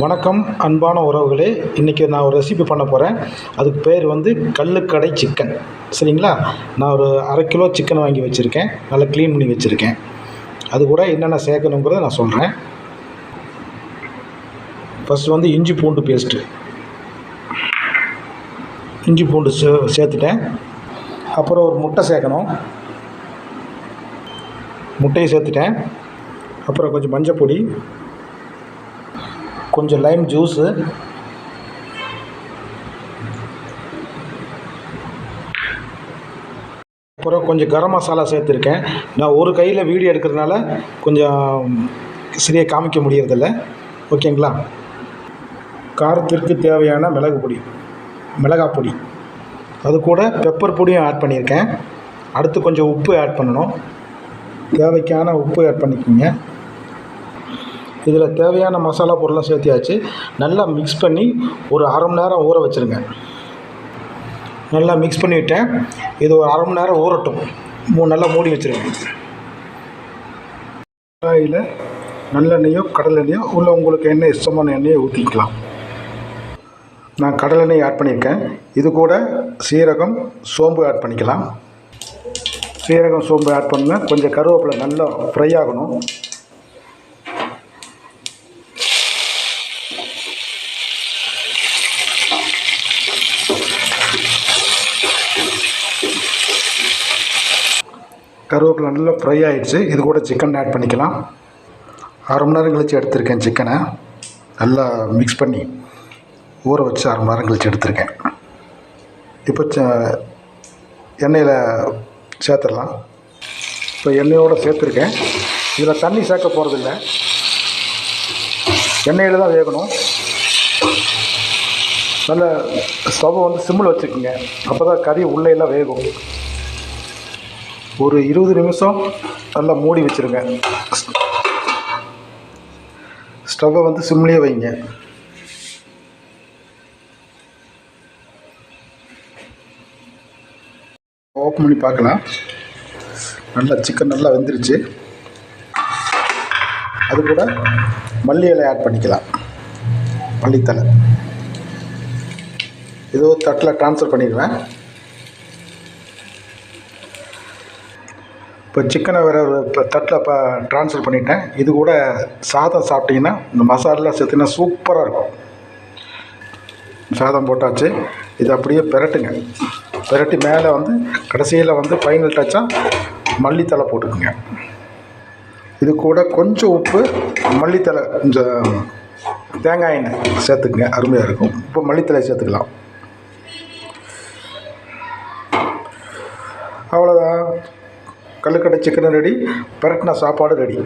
வணக்கம் அன்பான உறவுகளே, இன்றைக்கி நான் ஒரு ரெசிபி பண்ண போகிறேன். அதுக்கு பேர் வந்து கல்லுக்கடை சிக்கன். சரிங்களா? நான் ஒரு அரை கிலோ சிக்கன் வாங்கி வச்சுருக்கேன். நல்லா க்ளீன் பண்ணி வச்சுருக்கேன். அது கூட என்னென்ன சேர்க்கணுங்கிறத நான் சொல்கிறேன். ஃபஸ்ட்டு வந்து இஞ்சி பூண்டு பேஸ்ட்டு, இஞ்சி பூண்டு சேர்த்துட்டேன். அப்புறம் ஒரு முட்டை சேர்க்கணும். முட்டையை சேர்த்துட்டேன். அப்புறம் கொஞ்சம் மஞ்சள் பொடி, கொஞ்சம் லைம் ஜூஸு, அப்புறம் கொஞ்சம் கரம் மசாலா சேர்த்துருக்கேன். நான் ஒரு கையில் வீடியோ எடுக்கிறதுனால கொஞ்சம் சரியாக காமிக்க முடியறதில்ல. ஓகேங்களா? காரத்திற்கு தேவையான மிளகாய் பொடி, அது கூட பெப்பர் பொடியும் ஆட் பண்ணியிருக்கேன். அடுத்து கொஞ்சம் உப்பு ஆட் பண்ணணும். தேவைக்கான உப்பு ஆட் பண்ணிக்கோங்க. இதில் தேவையான மசாலா பொருள்லாம் சேர்த்தியாச்சு. நல்லா மிக்ஸ் பண்ணி ஒரு அரை மணி நேரம் ஊற வச்சுருங்க. நல்லா மிக்ஸ் பண்ணிவிட்டேன். இது ஒரு அரை மணி நேரம் ஊறட்டும். நல்லா மூடி வச்சுருங்க. கடாயில் நல்லெண்ணெயோ கடலெண்ணெயோ உள்ள உங்களுக்கு என்ன இஷ்டமான எண்ணெயை ஊற்றிக்கலாம். நான் கடலெண்ணெய் ஆட் பண்ணியிருக்கேன். இது கூட சீரகம், சோம்பு ஆட் பண்ணிக்கலாம். சீரகம், சோம்பு ஆட் பண்ணுங்கள். கொஞ்சம் கருவேப்பிலை நல்லா ஃப்ரை ஆகணும். கருவேப்பிலை நல்லா ஃப்ரை ஆகிடுச்சு. இது கூட சிக்கன் ஆட் பண்ணிக்கலாம். அரை மணி நேரம் கழித்து எடுத்திருக்கேன் சிக்கனை. நல்லா மிக்ஸ் பண்ணி ஊற வச்சு அரை மணி நேரம் கழித்து எடுத்திருக்கேன். இப்போ எண்ணெயில் சேர்த்துடலாம். இப்போ எண்ணெயோடு சேர்த்துருக்கேன். இதில் தண்ணி சேர்க்க போகிறதில்ல, எண்ணெயில் தான் வேகணும். நல்ல ஸ்டவ்வை வந்து சிம்மில் வச்சுக்கோங்க. அப்போ தான் கறி உள்ளேயெல்லாம் வேகும். ஒரு 20 நிமிஷம் நல்லா மூடி வச்சுருங்க. ஸ்டவ்வை வந்து சிம்லேயே வைங்க. ஓப்பன் பண்ணி பார்க்கலாம். நல்லா சிக்கன் நல்லா வெந்துருச்சு. அது கூட மல்லி இலை ஆட் பண்ணிக்கலாம். மல்லித்தலை ஏதோ தட்டில் ட்ரான்ஸ்ஃபர் பண்ணிடுவேன். இப்போ சிக்கனை வேறு ஒரு தட்டில் ட்ரான்ஸ்ஃபர் பண்ணிட்டேன். இது கூட சாதம் சாப்பிட்டிங்கன்னா இந்த மசாலா சேர்த்துனா சூப்பராக இருக்கும். சாதம் போட்டாச்சு. இது அப்படியே பெரட்டுங்க. பெரட்டி மேலே வந்து கடைசியில் வந்து ஃபைனல் டச்சாக மல்லித்தலை போட்டுக்குங்க. இது கூட கொஞ்சம் உப்பு, மல்லித்தலை, கொஞ்சம் தேங்காய் எண்ணெய் சேர்த்துக்குங்க. அருமையாக இருக்கும். இப்போ மல்லித்தலை சேர்த்துக்கலாம். அவ்வளோதான். கல்லுக்கடை சிக்கன் ரெடி. பெரட்டின சாப்பாடு ரெடி.